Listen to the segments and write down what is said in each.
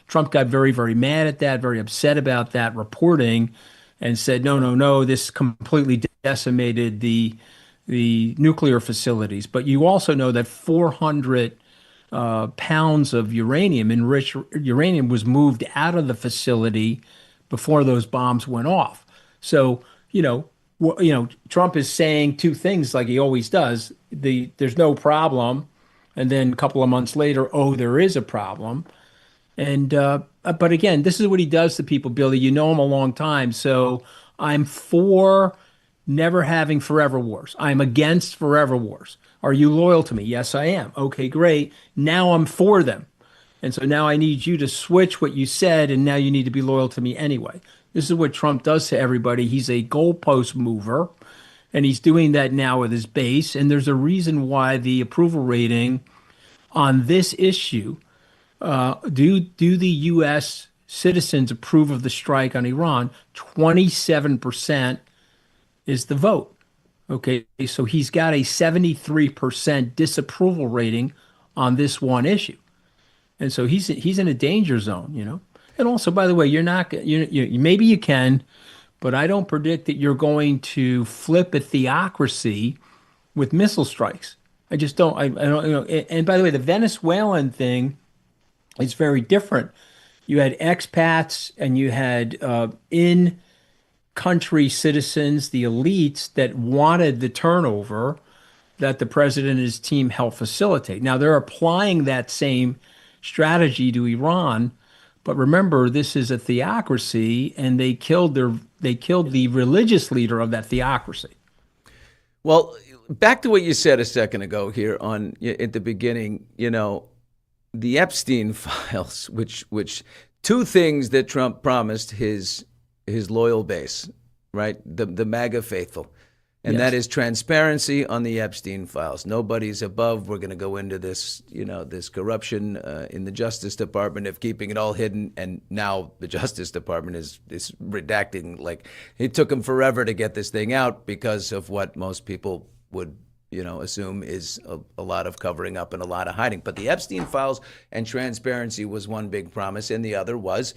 Trump got very, very mad at that, very upset about that reporting, and said, no, no, no, this completely decimated the nuclear facilities. But you also know that 400 pounds of uranium, enriched uranium, was moved out of the facility before those bombs went off. So, Trump is saying two things like he always does. There's no problem, and then a couple of months later, oh, there is a problem. And but again, this is what he does to people, Billy. You know him a long time, so I'm for never having forever wars. I'm against forever wars. Are you loyal to me? Yes, I am. Okay, great. Now I'm for them. And so now I need you to switch what you said, and now you need to be loyal to me anyway. This is what Trump does to everybody. He's a goalpost mover, and he's doing that now with his base. And there's a reason why the approval rating on this issue, do the U.S. citizens approve of the strike on Iran? 27% is the vote. Okay, so he's got a 73% disapproval rating on this one issue. And so he's in a danger zone. And also, by the way, you're not maybe you can, but I don't predict that you're going to flip a theocracy with missile strikes. I just don't. I don't. And by the way, the Venezuelan thing is very different. You had expats and you had in-country citizens, the elites that wanted the turnover that the president and his team helped facilitate. Now they're applying that same strategy to Iran, but remember, this is a theocracy, and they killed the religious leader of that theocracy. Well, back to what you said a second ago here at the beginning, the Epstein files, which two things that Trump promised his loyal base, right? The MAGA faithful. And Yes. that is transparency on the Epstein files. Nobody's above. We're going to go into this, this corruption in the Justice Department of keeping it all hidden. And now the Justice Department is redacting. Like, it took them forever to get this thing out because of what most people would, assume is a lot of covering up and a lot of hiding. But the Epstein files and transparency was one big promise. And the other was,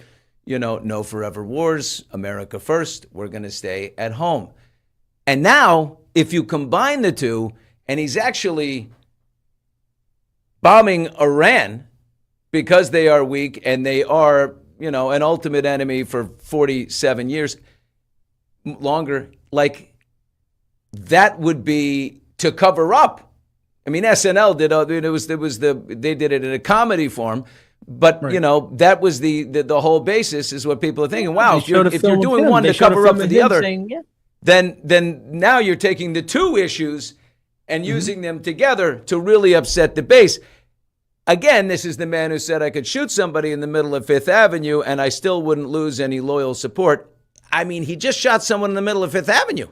no forever wars, America first. We're going to stay at home. And now, if you combine the two, and he's actually bombing Iran because they are weak and they are, an ultimate enemy for 47 years longer, like that would be to cover up. I mean, SNL did they did it in a comedy form, but Right. that was the whole basis is what people are thinking. Wow, if you're doing one to showed a cover up film for of the him other. saying, yeah. Then now you're taking the two issues and using them together to really upset the base. Again, this is the man who said I could shoot somebody in the middle of Fifth Avenue and I still wouldn't lose any loyal support. I mean, he just shot someone in the middle of Fifth Avenue.